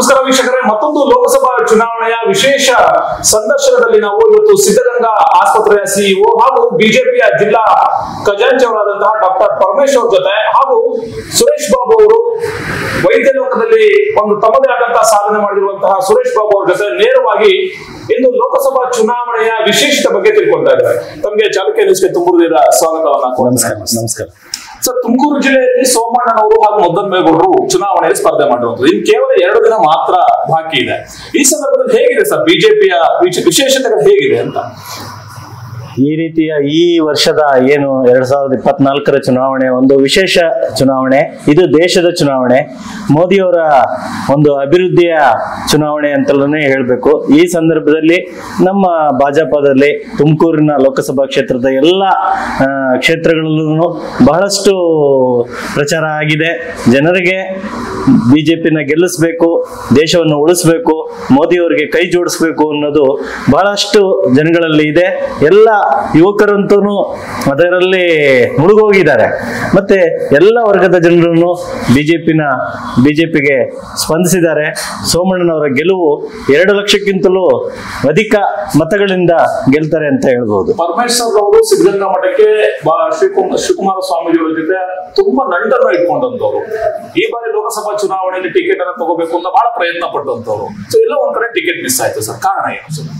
ನಮಸ್ಕಾರ ವೀಕ್ಷಕರೇ, ಮತ್ತೊಂದು ಲೋಕಸಭಾ ಚುನಾವಣೆಯ ವಿಶೇಷ ಸಂದರ್ಶನದಲ್ಲಿ ನಾವು ಇವತ್ತು ಸಿದ್ಧಗಂಗಾ ಆಸ್ಪತ್ರೆಯ ಸಿಇಒ ಹಾಗೂ ಬಿಜೆಪಿಯ ಜಿಲ್ಲಾ ಖಜಾಂಚಿಯವರಾದಂತಹ ಡಾಕ್ಟರ್ ಪರಮೇಶ್ವರ್ ಜೊತೆ ಹಾಗೂ ಸುರೇಶ್ ಬಾಬು ಅವರು ವೈದ್ಯ ಲೋಕದಲ್ಲಿ ಒಂದು ತಮ್ಮದೇ ಆದಂತಹ ಸಾಧನೆ ಮಾಡಿರುವಂತಹ ಸುರೇಶ್ ಬಾಬು ಅವರ ಜೊತೆ ನೇರವಾಗಿ ಇಂದು ಲೋಕಸಭಾ ಚುನಾವಣೆಯ ವಿಶೇಷತೆ ಬಗ್ಗೆ ತಿಳ್ಕೊಳ್ತಾ ಇದ್ದಾರೆ. ತಮಗೆ ಚಾಲುಕ್ಯ ನ್ಯೂಸ್ಗೆ ತುಂಬುವುದರ ಸ್ವಾಗತವನ್ನ. ನಮಸ್ಕಾರ ಸರ್, ತುಮಕೂರು ಜಿಲ್ಲೆಯಲ್ಲಿ ಸೋಮಣ್ಣನವರು ಹಾಗೂ ಮುದ್ದನ್ಮೇಗೌಡರು ಚುನಾವಣೆಯಲ್ಲಿ ಸ್ಪರ್ಧೆ ಮಾಡಿರುವಂತದ್ದು ಇನ್ನು ಕೇವಲ 2 ದಿನ ಮಾತ್ರ ಬಾಕಿ ಇದೆ. ಈ ಸಂದರ್ಭದಲ್ಲಿ ಹೇಗಿದೆ ಸರ್ ಬಿಜೆಪಿಯ ವಿಶೇಷತೆಗಳು ಹೇಗಿದೆ ಅಂತ? ಈ ರೀತಿಯ ಈ ವರ್ಷದ ಏನು 2024ರ ಚುನಾವಣೆ ಒಂದು ವಿಶೇಷ ಚುನಾವಣೆ. ಇದು ದೇಶದ ಚುನಾವಣೆ, ಮೋದಿಯವರ ಒಂದು ಅಭಿವೃದ್ಧಿಯ ಚುನಾವಣೆ ಅಂತಲೇ ಹೇಳಬೇಕು. ಈ ಸಂದರ್ಭದಲ್ಲಿ ನಮ್ಮ ಭಾಜಪದಲ್ಲಿ ತುಮಕೂರಿನ ಲೋಕಸಭಾ ಕ್ಷೇತ್ರದ ಎಲ್ಲ ಕ್ಷೇತ್ರಗಳಲ್ಲೂ ಬಹಳಷ್ಟು ಪ್ರಚಾರ ಆಗಿದೆ. ಜನರಿಗೆ ಬಿಜೆಪಿನ ಗೆಲ್ಲಿಸಬೇಕು, ದೇಶವನ್ನು ಉಳಿಸ್ಬೇಕು, ಮೋದಿಯವರಿಗೆ ಕೈ ಜೋಡಿಸ್ಬೇಕು ಅನ್ನೋದು ಬಹಳಷ್ಟು ಜನಗಳಲ್ಲಿ ಇದೆ. ಎಲ್ಲ ಯುವಕರಂತೂ ಅದರಲ್ಲಿ ಮುಳುಗೋಗಿದ್ದಾರೆ. ಮತ್ತೆ ಎಲ್ಲ ವರ್ಗದ ಜನರನ್ನು ಬಿಜೆಪಿಗೆ ಸ್ಪಂದಿಸಿದ್ದಾರೆ. ಸೋಮಣ್ಣನವರ ಗೆಲುವು 2 ಲಕ್ಷಕ್ಕಿಂತಲೂ ಅಧಿಕ ಮತಗಳಿಂದ ಗೆಲ್ತಾರೆ ಅಂತ ಹೇಳ್ಬೋದು. ಪರಮೇಶ್ವರ್ ಅವರು ಸಿದ್ಧಗಂಗಾ ಮಠಕ್ಕೆ ಶಿವಕುಮಾರ ಸ್ವಾಮೀಜಿಯವರ ಜೊತೆ ತುಂಬಾ ನಂಟನ್ನ ಇಟ್ಕೊಂಡಂತವ್ರು. ಈ ಬಾರಿ ಲೋಕಸಭಾ ಚುನಾವಣೆಯಲ್ಲಿ ಟಿಕೆಟ್ ಅನ್ನು ತಗೋಬೇಕು ಅಂತ ಬಹಳ ಪ್ರಯತ್ನ ಪಟ್ಟಂತವ್ರು. ಸೊ ಎಲ್ಲ ಒಂದ್ ಕಡೆ ಟಿಕೆಟ್ ಮಿಸ್ ಆಯ್ತು ಸರ್, ಕಾರಣ ಏನು ಸರ್?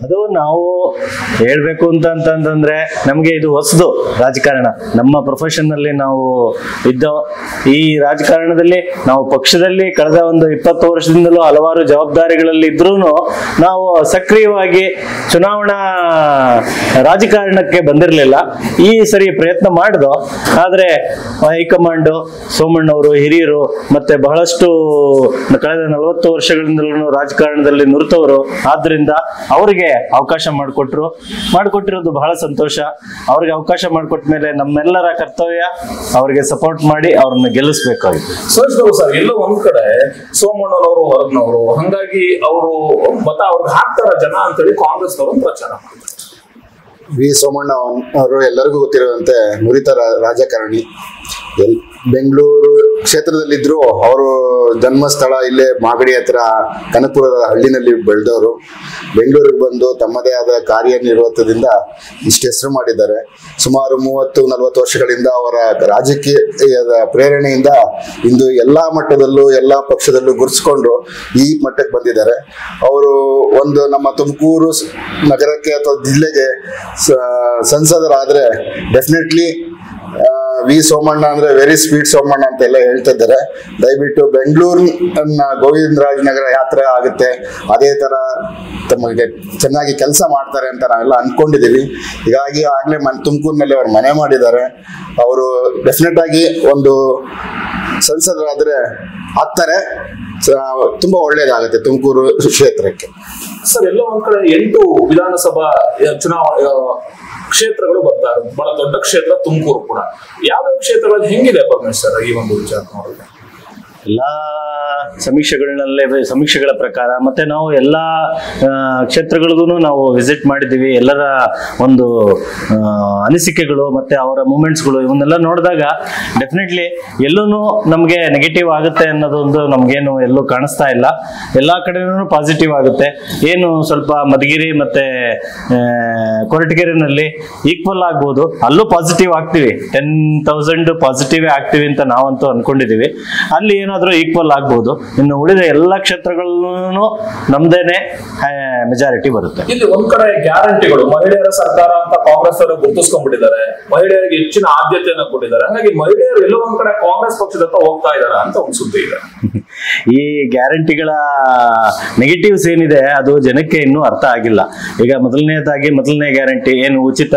ಅದು ನಾವು ಹೇಳ್ಬೇಕು ಅಂತಂದ್ರೆ ನಮ್ಗೆ ಇದು ಹೊಸದು ರಾಜಕಾರಣ. ನಮ್ಮ ಪ್ರೊಫೆಷನ್ ಅಲ್ಲಿ ನಾವು ಇದ್ದೋ ಈ ರಾಜಕಾರಣದಲ್ಲಿ ನಾವು ಪಕ್ಷದಲ್ಲಿ ಕಳೆದ ಒಂದು 20 ವರ್ಷದಿಂದಲೂ ಹಲವಾರು ಜವಾಬ್ದಾರಿಗಳಲ್ಲಿ ಇದ್ರೂ ನಾವು ಸಕ್ರಿಯವಾಗಿ ಚುನಾವಣಾ ರಾಜಕಾರಣಕ್ಕೆ ಬಂದಿರಲಿಲ್ಲ. ಈ ಸರಿ ಪ್ರಯತ್ನ ಮಾಡಿದೋ, ಆದ್ರೆ ಹೈಕಮಾಂಡ್, ಸೋಮಣ್ಣವರು ಹಿರಿಯರು, ಮತ್ತೆ ಬಹಳಷ್ಟು ಕಳೆದ 40 ವರ್ಷಗಳಿಂದಲೂ ರಾಜಕಾರಣದಲ್ಲಿ ನುರಿತವರು, ಆದ್ರಿಂದ ಅವರಿಗೆ ಅವಕಾಶ ಮಾಡಿಕೊಟ್ಟಿರೋದು ಬಹಳ ಸಂತೋಷ. ಅವ್ರಿಗೆ ಅವಕಾಶ ಮಾಡಿಕೊಟ್ಟ ಮೇಲೆ ನಮ್ಮೆಲ್ಲರ ಕರ್ತವ್ಯ ಅವ್ರಿಗೆ ಸಪೋರ್ಟ್ ಮಾಡಿ ಅವ್ರನ್ನ ಗೆಲ್ಲಿಸ್ಬೇಕಾಗಿತ್ತು. ಸುರೇಶ್ ಬಾಬು ಸರ್, ಎಲ್ಲೋ ಒಂದ್ ಕಡೆ ಸೋಮಣ್ಣನವರು ಹೊರಗ್ನವರು, ಹಂಗಾಗಿ ಅವರು ಮತ ಅವ್ರಿಗೆ ಹಾಕ್ತಾರ ಜನ ಅಂತೇಳಿ ಕಾಂಗ್ರೆಸ್ನವರು ಪ್ರಚಾರ ಮಾಡ್ತಾರೆ. ವಿ ಸೋಮಣ್ಣ ಅವರು ಎಲ್ಲರಿಗೂ ಗೊತ್ತಿರುವಂತೆ ನುರಿತ ರಾಜಕಾರಣಿ. ಬೆಂಗಳೂರು ಕ್ಷೇತ್ರದಲ್ಲಿದ್ರು. ಅವರು ಜನ್ಮಸ್ಥಳ ಇಲ್ಲೇ ಮಾಗಡಿ ಹತ್ರ ಕನಕಪುರದ ಹಳ್ಳಿನಲ್ಲಿ ಬೆಳೆದವರು. ಬೆಂಗಳೂರಿಗೆ ಬಂದು ತಮ್ಮದೇ ಆದ ಕಾರ್ಯನಿರ್ವಹಣದಿಂದ ಇಷ್ಟು ಹೆಸರು ಮಾಡಿದ್ದಾರೆ. ಸುಮಾರು 30-40 ವರ್ಷಗಳಿಂದ ಅವರ ರಾಜಕೀಯದ ಪ್ರೇರಣೆಯಿಂದ ಇಂದು ಎಲ್ಲ ಮಟ್ಟದಲ್ಲೂ ಎಲ್ಲ ಪಕ್ಷದಲ್ಲೂ ಗುರುತಿಸ್ಕೊಂಡು ಈ ಮಟ್ಟಕ್ಕೆ ಬಂದಿದ್ದಾರೆ. ಅವರು ಒಂದು ನಮ್ಮ ತುಮಕೂರು ನಗರಕ್ಕೆ ಅಥವಾ ಜಿಲ್ಲೆಗೆ ಸಂಸದರಾದ್ರೆ ಡೆಫಿನೆಟ್ಲಿ ವಿ ಸೋಮಣ್ಣ ಅಂದ್ರೆ ವೆರಿ ಸ್ವೀಟ್ ಸೋಮಣ್ಣ ಅಂತೆಲ್ಲ ಹೇಳ್ತಾ ಇದ್ದಾರೆ. ದಯವಿಟ್ಟು ಬೆಂಗಳೂರಿನ ಗೋವಿಂದರಾಜನಗರ ಯಾತ್ರೆ ಆಗುತ್ತೆ, ಅದೇ ತರ ತಮಗೆ ಚೆನ್ನಾಗಿ ಕೆಲಸ ಮಾಡ್ತಾರೆ ಅಂತ ನಾವೆಲ್ಲ ಅನ್ಕೊಂಡಿದೀವಿ. ಹೀಗಾಗಿ ಆಗ್ಲೇ ತುಮಕೂರಿನಲ್ಲಿ ಅವ್ರು ಮನೆ ಮಾಡಿದ್ದಾರೆ. ಅವರು ಡೆಫಿನೆಟ್ ಆಗಿ ಒಂದು ಸಂಸದರಾದ್ರೆ ಆಗ್ತಾರೆ. ತುಂಬಾ ಒಳ್ಳೇದಾಗುತ್ತೆ ತುಮಕೂರು ಕ್ಷೇತ್ರಕ್ಕೆ. ಸರ್, ಎಲ್ಲೋ ಒಂದ್ ಕಡೆ 8 ವಿಧಾನಸಭಾ ಚುನಾವಣೆ ಕ್ಷೇತ್ರಗಳು ಬರ್ತಾರೆ. ಬಹಳ ದೊಡ್ಡ ಕ್ಷೇತ್ರ ತುಮಕೂರು ಕೂಡ. ಯಾವ್ಯಾವ ಕ್ಷೇತ್ರಗಳಲ್ಲಿ ಹೆಂಗಿದೆ ಪರಮೇಶ್ವರ್ ಈ ಒಂದು ವಿಚಾರ ನೋಡಿದ್ರೆ? ಎಲ್ಲಾ ಸಮೀಕ್ಷೆಗಳ ಪ್ರಕಾರ ಮತ್ತೆ ನಾವು ಎಲ್ಲಾ ಕ್ಷೇತ್ರಗಳಿಗೂ ನಾವು ವಿಸಿಟ್ ಮಾಡಿದ್ದೀವಿ. ಎಲ್ಲರ ಒಂದು ಅನಿಸಿಕೆಗಳು ಮತ್ತೆ ಅವರ ಮೂಮೆಂಟ್ಸ್ಗಳು ಇವನ್ನೆಲ್ಲ ನೋಡಿದಾಗ ಡೆಫಿನೆಟ್ಲಿ ಎಲ್ಲೂ ನಮಗೆ ನೆಗೆಟಿವ್ ಆಗುತ್ತೆ ಅನ್ನೋದೊಂದು ನಮ್ಗೇನು ಎಲ್ಲೂ ಕಾಣಿಸ್ತಾ ಇಲ್ಲ. ಎಲ್ಲಾ ಕಡೆನೂ ಪಾಸಿಟಿವ್ ಆಗುತ್ತೆ. ಏನು ಸ್ವಲ್ಪ ಮಧುಗಿರಿ ಮತ್ತೆ ಕೊರಟಗೆರೆನಲ್ಲಿ ಈಕ್ವಲ್ ಆಗ್ಬೋದು, ಅಲ್ಲೂ ಪಾಸಿಟಿವ್ ಆಗ್ತೀವಿ. 10,000 ಪಾಸಿಟಿವ್ ಆಗ್ತೀವಿ ಅಂತ ನಾವಂತೂ ಅನ್ಕೊಂಡಿದೀವಿ. ಅಲ್ಲಿ ಏನಾದ್ರೂ ಈಕ್ವಲ್ ಆಗ್ಬಹುದು. ಇನ್ನು ಉಳಿದ ಎಲ್ಲಾ ಕ್ಷೇತ್ರಗಳಲ್ಲೂ ನಮ್ದೇನೆ ಮೆಜಾರಿಟಿ ಬರುತ್ತೆ. ಇಲ್ಲಿ ಒಂದ್ ಕಡೆ ಗ್ಯಾರಂಟಿಗಳು, ಮಹಿಳೆಯರ ಸರ್ಕಾರ ಅಂತ ಕಾಂಗ್ರೆಸ್ ಅವರು ಗುರುತಿಸ್ಕೊಂಡ್ಬಿಟ್ಟಿದ್ದಾರೆ. ಮಹಿಳೆಯರಿಗೆ ಹೆಚ್ಚಿನ ಆದ್ಯತೆಯನ್ನು ಕೊಟ್ಟಿದ್ದಾರೆ. ಹಾಗಾಗಿ ಮಹಿಳೆಯರು ಎಲ್ಲೋ ಒಂದ್ ಕಡೆ ಕಾಂಗ್ರೆಸ್ ಪಕ್ಷದತ್ತ ಹೋಗ್ತಾ ಇದಾರೆ ಅಂತ ಒಂದು ಸುದ್ದಿ ಇದೆ. ಈ ಗ್ಯಾರಂಟಿಗಳ ನೆಗೆಟಿವ್ಸ್ ಏನಿದೆ ಅದು ಜನಕ್ಕೆ ಇನ್ನೂ ಅರ್ಥ ಆಗಿಲ್ಲ. ಈಗ ಮೊದಲನೇ ಗ್ಯಾರಂಟಿ ಏನು ಉಚಿತ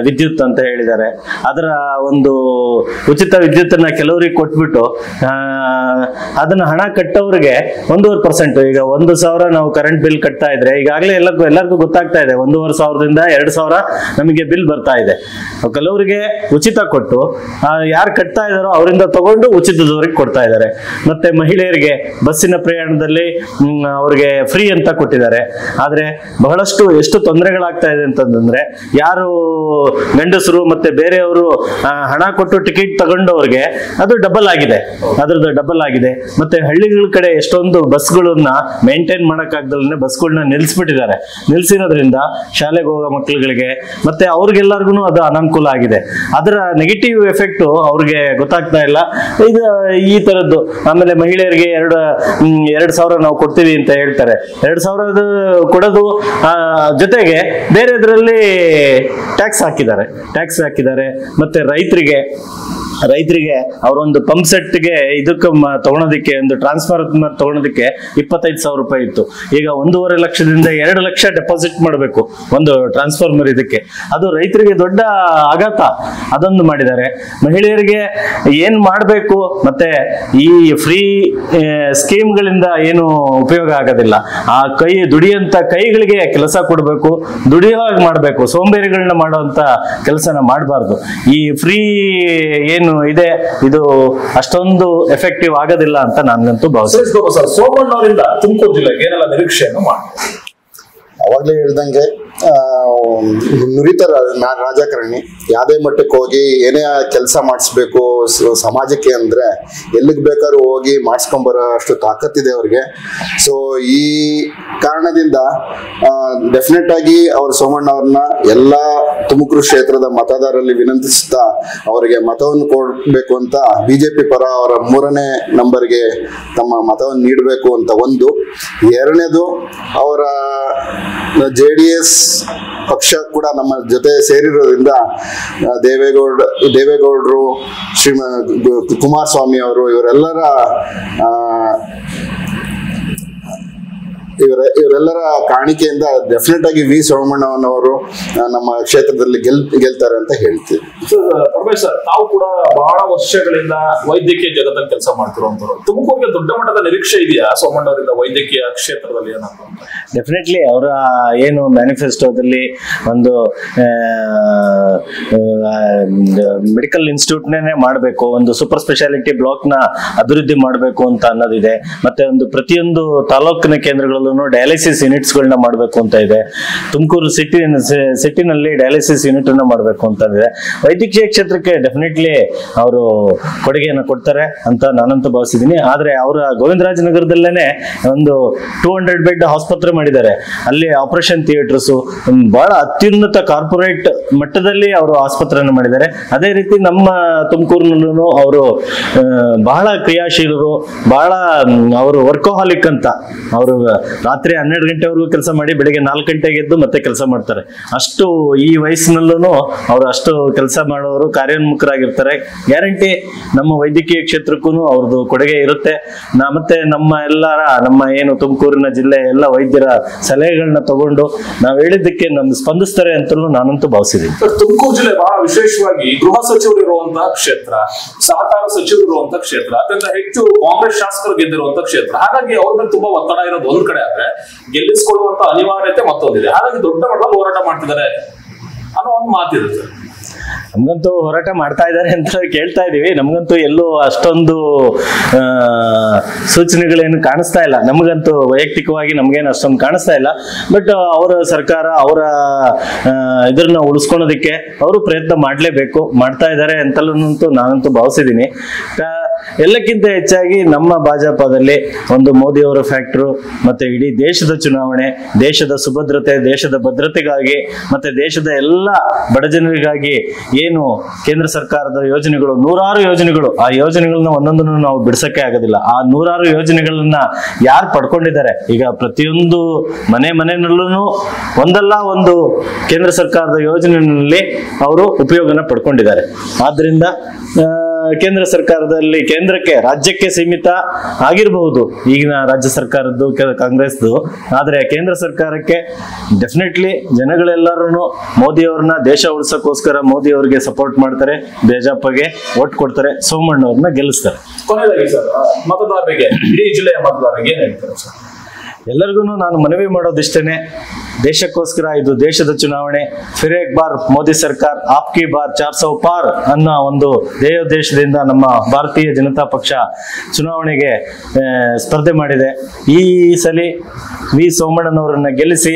ವಿದ್ಯುತ್ ಅಂತ ಹೇಳಿದ್ದಾರೆ. ಅದರ ಒಂದು ಉಚಿತ ವಿದ್ಯುತ್ತನ್ನ ಕೆಲವರಿಗೆ ಕೊಟ್ಬಿಟ್ಟು ಅದನ್ನ ಹಣ ಕಟ್ಟೋರಿಗೆ 1.5%, ಈಗ 1,000 ನಾವು ಕರೆಂಟ್ ಬಿಲ್ ಕಟ್ತಾ ಇದ್ರೆ ಈಗಾಗಲೇ ಎಲ್ಲರಿಗೂ ಗೊತ್ತಾಗ್ತಾ ಇದೆ 1,500ದಿಂದ 2,000 ನಮಗೆ ಬಿಲ್ ಬರ್ತಾ ಇದೆ. ಕೆಲವರಿಗೆ ಉಚಿತ ಕೊಟ್ಟು ಯಾರು ಕಟ್ತಾ ಇದಾರೋ ಅವರಿಂದ ತಗೊಂಡು ಉಚಿತದವರಿಗೆ ಕೊಡ್ತಾ ಇದ್ದಾರೆ. ಮತ್ತೆ ಮಹಿಳೆಯರಿಗೆ ಬಸ್ಸಿನ ಪ್ರಯಾಣದಲ್ಲಿ ಅವ್ರಿಗೆ ಫ್ರೀ ಅಂತ ಕೊಟ್ಟಿದ್ದಾರೆ. ಆದ್ರೆ ಬಹಳಷ್ಟು ಎಷ್ಟು ತೊಂದರೆಗಳಾಗ್ತಾ ಇದೆ ಅಂತಂದ್ರೆ, ಯಾರು ಗಂಡಸರು ಮತ್ತೆ ಬೇರೆಯವರು ಹಣ ಕೊಟ್ಟು ಟಿಕೆಟ್ ತಗೊಂಡವ್ರಿಗೆ ಅದು ಡಬಲ್ ಆಗಿದೆ. ಅದ್ರದ್ದು ಡಬಲ್ ಆಗಿದೆ. ಮತ್ತೆ ಹಳ್ಳಿಗಳ ಕಡೆ ಎಷ್ಟೊಂದು ಬಸ್ಗಳನ್ನ ಮೇಂಟೈನ್ ಮಾಡಕ್ಕಾಗ್ದಲ್ಲೇ ಬಸ್ಗಳನ್ನ ನಿಲ್ಲಿಸ್ಬಿಟ್ಟಿದ್ದಾರೆ. ನಿಲ್ಸಿರೋದ್ರಿಂದ ಶಾಲೆಗೆ ಹೋಗೋ ಮಕ್ಕಳುಗಳಿಗೆ ಮತ್ತೆ ಅವ್ರಿಗೆಲ್ಲರಿಗೂ ಅದು ಅನಾನುಕೂಲ ಆಗಿದೆ. ಅದರ ನೆಗೆಟಿವ್ ಎಫೆಕ್ಟ್ ಅವ್ರಿಗೆ ಗೊತ್ತಾಗ್ತಾ ಇಲ್ಲ. ಇದು ಈ ತರದ್ದು. ಆಮೇಲೆ ಮಹಿಳೆಯರಿಗೆ 2,000 ನಾವು ಕೊಡ್ತೀವಿ ಅಂತ ಹೇಳ್ತಾರೆ. 2,000 ಕೊಡೋದು ಜೊತೆಗೆ ಬೇರೆದ್ರಲ್ಲಿ ಟ್ಯಾಕ್ಸ್ ಹಾಕಿದ್ದಾರೆ. ಮತ್ತೆ ರೈತರಿಗೆ ಅವರೊಂದು ಪಂಪ್ ಸೆಟ್ಗೆ ಇದಕ್ಕೆ ತಗೊಳೋದಕ್ಕೆ, ಒಂದು ಟ್ರಾನ್ಸ್ಫಾರ್ಮರ್ ತಗೊಳೋದಕ್ಕೆ 25,000 ರೂಪಾಯಿ ಇತ್ತು. ಈಗ 1.5 ಲಕ್ಷದಿಂದ 2 ಲಕ್ಷ ಡೆಪಾಸಿಟ್ ಮಾಡಬೇಕು ಒಂದು ಟ್ರಾನ್ಸ್ಫಾರ್ಮರ್ ಇದಕ್ಕೆ. ಅದು ರೈತರಿಗೆ ದೊಡ್ಡ ಆಘಾತ. ಅದೊಂದು ಮಾಡಿದ್ದಾರೆ. ಮಹಿಳೆಯರಿಗೆ ಏನ್ ಮಾಡಬೇಕು, ಮತ್ತೆ ಈ ಫ್ರೀ ಸ್ಕೀಮ್ಗಳಿಂದ ಏನು ಉಪಯೋಗ ಆಗೋದಿಲ್ಲ. ಆ ದುಡಿಯಂತ ಕೈಗಳಿಗೆ ಕೆಲಸ ಕೊಡಬೇಕು, ದುಡಿಯೋ ಹಾಗೆ ಮಾಡಬೇಕು. ಸೋಂಬೇರಿಗಳನ್ನ ಮಾಡುವಂತ ಕೆಲಸನ ಮಾಡಬಾರ್ದು. ಈ ಫ್ರೀ ಏನು ಇದೆ ಇದು ಅಷ್ಟೊಂದು ಎಫೆಕ್ಟಿವ್ ಆಗೋದಿಲ್ಲ ಅಂತ ನನ್ಗಂತೂ ಭಾವಿಸ್ತೀನಿ. ಸರ್, ಸೋಮಣ್ಣ ಅವರಿಂದ ತುಮಕೂರು ಜಿಲ್ಲೆಗೆ ಏನೆಲ್ಲ ನಿರೀಕ್ಷೆಯನ್ನು ಮಾಡ್ತಾರೆ? ಅವಾಗ್ಲೇ ಹೇಳ್ದಂಗೆ ನುರಿತ ರಾಜಕಾರಣಿ ಯಾವುದೇ ಮಟ್ಟಕ್ಕೆ ಹೋಗಿ ಏನೇ ಕೆಲಸ ಮಾಡಿಸ್ಬೇಕು ಸಮಾಜಕ್ಕೆ ಅಂದ್ರೆ ಎಲ್ಲಿಗೆ ಬೇಕಾದ್ರೂ ಹೋಗಿ ಮಾಡಿಸ್ಕೊಂಬರೋ ಅಷ್ಟು ತಾಕತ್ತಿದೆ ಅವ್ರಿಗೆ. ಸೊ ಈ ಕಾರಣದಿಂದ ಡೆಫಿನೆಟ್ ಆಗಿ ಅವ್ರು ಸೋಮಣ್ಣ ಅವ್ರನ್ನ ಎಲ್ಲ ತುಮಕೂರು ಕ್ಷೇತ್ರದ ಮತದಾರರಲ್ಲಿ ವಿನಂತಿಸುತ್ತಾ ಅವರಿಗೆ ಮತವನ್ನು ಕೊಡಬೇಕು ಅಂತ ಬಿಜೆಪಿ ಪರ ಅವರ 3ನೇ ನಂಬರ್ಗೆ ತಮ್ಮ ಮತವನ್ನು ನೀಡಬೇಕು ಅಂತ ಒಂದು. ಎರಡನೇದು, ಅವರ JDS ಪಕ್ಷ ಕೂಡ ನಮ್ಮ ಜೊತೆ ಸೇರಿರೋದ್ರಿಂದ ದೇವೇಗೌಡರು, ಕುಮಾರಸ್ವಾಮಿ ಅವರು ಇವರೆಲ್ಲರ ಕಾಣಿಕೆಯಿಂದ ಡೆಫಿನೆಟ್ ಆಗಿ ವಿ ಸೋಮಣ್ಣನವರು ನಮ್ಮ ಕ್ಷೇತ್ರದಲ್ಲಿ ಗೆಲ್ತಾರೆ ಅಂತ ಹೇಳ್ತೀವಿ. ಪ್ರೊಫೆಸರ್, ತಾವು ಕೂಡ ಬಹಳ ವರ್ಷಗಳಿಂದ ವೈದ್ಯಕೀಯ ಜಗತ್ತಲ್ಲಿ ಕೆಲಸ ಮಾಡ್ತಿರುವಂತರು. ತುಮಕೂರಿಗೆ ದೊಡ್ಡ ಮಟ್ಟದ ನಿರೀಕ್ಷೆ ಇದೆಯಾ ಸೋಮಣ್ಣ ಅವರಿಂದ ವೈದ್ಯಕೀಯ ಕ್ಷೇತ್ರದಲ್ಲಿ? ಡೆಫಿನೆಟ್ಲಿ ಅವರ ಏನು ಮ್ಯಾನಿಫೆಸ್ಟೋದಲ್ಲಿ ಒಂದು ಮೆಡಿಕಲ್ ಇನ್ಸ್ಟಿಟ್ಯೂಟ್ನೇ ಮಾಡಬೇಕು, ಒಂದು ಸೂಪರ್ ಸ್ಪೆಷಾಲಿಟಿ ಬ್ಲಾಕ್ ನ ಅಭಿವೃದ್ಧಿ ಮಾಡಬೇಕು ಅಂತ ಅನ್ನೋದಿದೆ. ಮತ್ತೆ ಒಂದು ಪ್ರತಿಯೊಂದು ತಾಲೂಕಿನ ಕೇಂದ್ರಗಳಲ್ಲೂ ಡಯಾಲಿಸಿಸ್ ಯೂನಿಟ್ಸ್ ಗಳನ್ನ ಮಾಡಬೇಕು ಅಂತ ಇದೆ. ತುಮಕೂರು ಸಿಟಿನಲ್ಲಿ ಡಯಾಲಿಸಿಸ್ ಯೂನಿಟ್ ಅನ್ನ ಮಾಡಬೇಕು ಅಂತ ಇದೆ. ವೈದ್ಯಕೀಯ ಕ್ಷೇತ್ರಕ್ಕೆ ಡೆಫಿನೆಟ್ಲಿ ಅವರು ಕೊಡುಗೆಯನ್ನು ಕೊಡ್ತಾರೆ ಅಂತ ನಾನಂತೂ ಭಾವಿಸಿದ್ದೀನಿ. ಆದ್ರೆ ಅವರ ಗೋವಿಂದರಾಜನಗರದಲ್ಲೇನೆ ಒಂದು 200 ಬೆಡ್ ಆಸ್ಪತ್ರೆ ಮಾಡಿದ್ದಾರೆ. ಅಲ್ಲಿ ಆಪರೇಷನ್ ಥಿಯೇಟರ್ಸ್ ಬಹಳ ಅತ್ಯುನ್ನತ ಕಾರ್ಪೊರೇಟ್ ಮಟ್ಟದಲ್ಲಿ ಅವರು ಆಸ್ಪತ್ರೆಯನ್ನು ಮಾಡಿದ್ದಾರೆ. ಅದೇ ರೀತಿ ನಮ್ಮ ತುಮಕೂರಿನಲ್ಲೂ ಅವರು ಬಹಳ ಕ್ರಿಯಾಶೀಲರು, ಬಹಳ ಅವರು ವರ್ಕೋಹಾಲಿಕ್ ಅಂತ. ಅವರು ರಾತ್ರಿ 12 ಗಂಟೆವರೆಗೂ ಕೆಲಸ ಮಾಡಿ ಬೆಳಿಗ್ಗೆ 4 ಗಂಟೆಗೆ ಎದ್ದು ಮತ್ತೆ ಕೆಲಸ ಮಾಡ್ತಾರೆ. ಅಷ್ಟು ಈ ವಯಸ್ಸಿನಲ್ಲೂ ಅವರು ಅಷ್ಟು ಕೆಲಸ ಮಾಡೋರು, ಕಾರ್ಯೋನ್ಮುಖರಾಗಿರ್ತಾರೆ. ಗ್ಯಾರಂಟಿ ನಮ್ಮ ವೈದ್ಯಕೀಯ ಕ್ಷೇತ್ರಕ್ಕೂ ಅವ್ರದ್ದು ಕೊಡುಗೆ ಇರುತ್ತೆ. ಮತ್ತೆ ನಮ್ಮ ಏನು ತುಮಕೂರಿನ ಜಿಲ್ಲೆ ಎಲ್ಲ ವೈದ್ಯರ ಸಲಹೆಗಳನ್ನ ತಗೊಂಡು ನಾವು ಹೇಳಿದ್ದಕ್ಕೆ ಸ್ಪಂದಿಸ್ತಾರೆ ಅಂತಲೂ ನಾನಂತೂ ಭಾವಿಸಿದ್ದೀನಿ. ತುಮಕೂರು ಜಿಲ್ಲೆ ಬಹಳ ವಿಶೇಷವಾಗಿ ಗೃಹ ಸಚಿವರು ಇರುವಂತಹ ಕ್ಷೇತ್ರ, ಸಹಕಾರ ಸಚಿವರು ಇರುವಂತಹ ಕ್ಷೇತ್ರ, ಅತ್ಯಂತ ಹೆಚ್ಚು ಕಾಂಗ್ರೆಸ್ ಶಾಸಕರು ಗೆದ್ದಿರುವಂತಹ ಕ್ಷೇತ್ರ. ಹಾಗಾಗಿ ಅವ್ರ ಮೇಲೆ ತುಂಬಾ ಒತ್ತಡ ಇರೋದು ಒಂದ್ ಕಡೆ ಆದ್ರೆ, ಗೆಲ್ಲಿಸಿಕೊಳ್ಳುವಂತ ಅನಿವಾರ್ಯತೆ ಮತ್ತೊಂದಿದೆ. ಹಾಗಾಗಿ ದೊಡ್ಡ ಮಟ್ಟದಲ್ಲಿ ಹೋರಾಟ ಮಾಡ್ತಿದ್ದಾರೆ ಅನ್ನೋ ಒಂದು ಮಾತಿರುತ್ತೆ. ನಮ್ಗಂತೂ ಹೋರಾಟ ಮಾಡ್ತಾ ಇದ್ದಾರೆ ಅಂತ ಕೇಳ್ತಾ ಇದೀವಿ. ನಮ್ಗಂತೂ ಎಲ್ಲೂ ಅಷ್ಟೊಂದು ಸೂಚನೆಗಳೇನು ಕಾಣಿಸ್ತಾ ಇಲ್ಲ. ನಮಗಂತೂ ವೈಯಕ್ತಿಕವಾಗಿ ನಮ್ಗೇನು ಅಷ್ಟೊಂದು ಕಾಣಿಸ್ತಾ ಇಲ್ಲ. ಬಟ್ ಅವರ ಸರ್ಕಾರ ಅವರ ಇದನ್ನ ಉಳಿಸ್ಕೊಳೋದಕ್ಕೆ ಅವರು ಪ್ರಯತ್ನ ಮಾಡ್ಲೇಬೇಕು, ಮಾಡ್ತಾ ಇದ್ದಾರೆ ಅಂತಲೂ ನಾನಂತೂ ಭಾವಿಸಿದ್ದೀನಿ. ಎಲ್ಲಕ್ಕಿಂತ ಹೆಚ್ಚಾಗಿ ನಮ್ಮ ಭಾಜಪದಲ್ಲಿ ಒಂದು ಮೋದಿಯವರ ಫ್ಯಾಕ್ಟ್ರು, ಮತ್ತೆ ಇಡೀ ದೇಶದ ಚುನಾವಣೆ, ದೇಶದ ಸುಭದ್ರತೆ, ದೇಶದ ಭದ್ರತೆಗಾಗಿ, ಮತ್ತೆ ದೇಶದ ಎಲ್ಲ ಬಡ ಜನರಿಗಾಗಿ ಏನು ಕೇಂದ್ರ ಸರ್ಕಾರದ ಯೋಜನೆಗಳು, 100 ಯೋಜನೆಗಳು, ಆ ಯೋಜನೆಗಳನ್ನ ಒಂದೊಂದನ್ನು ನಾವು ಬಿಡಿಸಕ್ಕೆ ಆಗೋದಿಲ್ಲ. ಆ 100 ಯೋಜನೆಗಳನ್ನ ಯಾರು ಪಡ್ಕೊಂಡಿದ್ದಾರೆ, ಈಗ ಪ್ರತಿಯೊಂದು ಮನೆಯಲ್ಲೂ ಒಂದಲ್ಲ ಒಂದು ಕೇಂದ್ರ ಸರ್ಕಾರದ ಯೋಜನೆಯಲ್ಲಿ ಅವರು ಉಪಯೋಗನ ಪಡ್ಕೊಂಡಿದ್ದಾರೆ. ಆದ್ರಿಂದ ಕೇಂದ್ರ ಸರ್ಕಾರದಲ್ಲಿ ರಾಜ್ಯಕ್ಕೆ ಸೀಮಿತ ಆಗಿರಬಹುದು ಈಗಿನ ರಾಜ್ಯ ಸರ್ಕಾರದ್ದು, ಕಾಂಗ್ರೆಸ್ದು. ಆದ್ರೆ ಕೇಂದ್ರ ಸರ್ಕಾರಕ್ಕೆ ಡೆಫಿನೆಟ್ಲಿ ಜನಗಳೆಲ್ಲರೂ ಮೋದಿ ಅವ್ರನ್ನ ದೇಶ ಉಳಿಸೋಕ್ಕೋಸ್ಕರ ಮೋದಿ ಅವ್ರಿಗೆ ಸಪೋರ್ಟ್ ಮಾಡ್ತಾರೆ, ಬಿಜೆಪಿಗೆ ವೋಟ್ ಕೊಡ್ತಾರೆ, ಸೋಮಣ್ಣ ಅವ್ರನ್ನ ಗೆಲ್ಲಿಸ್ತಾರೆ. ಕೊನೆಯದಾಗಿ ಸರ್, ಮತದಾರರಿಗೆ, ಇಡೀ ಜಿಲ್ಲೆಯ ಮತದಾರರಿಗೆ ಏನ್ ಹೇಳ್ತಾರೆ ಸರ್? ಎಲ್ಲರಿಗೂ ನಾನು ಮನವಿ ಮಾಡೋದಿಷ್ಟೇನೆ, ದೇಶಕ್ಕೋಸ್ಕರ ಇದು ದೇಶದ ಚುನಾವಣೆ, ಫಿರ್ ಏಕ್ ಬಾರ್ ಮೋದಿ ಸರ್ಕಾರ ಆಪ್ಕಿ ಬಾರ್ 400 ಪಾರ್ ಅನ್ನೋ ಒಂದು ದೇಶದಿಂದ ನಮ್ಮ ಭಾರತೀಯ ಜನತಾ ಪಕ್ಷ ಚುನಾವಣೆಗೆ ಸ್ಪರ್ಧೆ ಮಾಡಿದೆ. ಈ ಸಲ ವಿ ಸೋಮಣ್ಣನವರನ್ನ ಗೆಲ್ಲಿಸಿ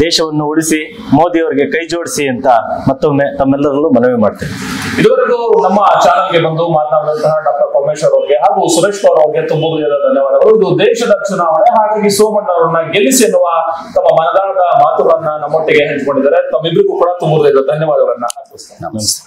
ದೇಶವನ್ನು ಉಳಿಸಿ ಮೋದಿ ಅವರಿಗೆ ಕೈ ಜೋಡಿಸಿ ಅಂತ ಮತ್ತೊಮ್ಮೆ ತಮ್ಮೆಲ್ಲರಲ್ಲೂ ಮನವಿ ಮಾಡ್ತೇನೆ. ಇದುವರೆಗೂ ನಮ್ಮ ಚಾನಲ್ಗೆ ಬಂದು ಮಾತನಾಡಿದಂತಹ ಡಾಕ್ಟರ್ ಪರಮೇಶ್ವರ್ ಅವರಿಗೆ ಹಾಗೂ ಸುರೇಶ್ ಗೌಡ ಅವರಿಗೆ ತುಂಬ ಧನ್ಯವಾದಗಳು. ಇದು ದೇಶದ ಚುನಾವಣೆ, ಹಾಗಾಗಿ ಸೋಮಣ್ಣ ಅವರನ್ನ ಗೆಲ್ಲಿಸಿ ಎನ್ನುವ ತಮ್ಮ ಮನದಾಳದ ಮಾತುಗಳನ್ನ ನಮ್ಮೊಟ್ಟಿಗೆ ಹಂಚಿಕೊಂಡಿದ್ದಾರೆ. ತಮ್ಮಿಬ್ಬರಿಗೂ ಕೂಡ ತುಂಬ ಧನ್ಯವಾದಗಳನ್ನ ಅರ್ಪಿಸ್ತೇನೆ. ನಮಸ್ತೆ.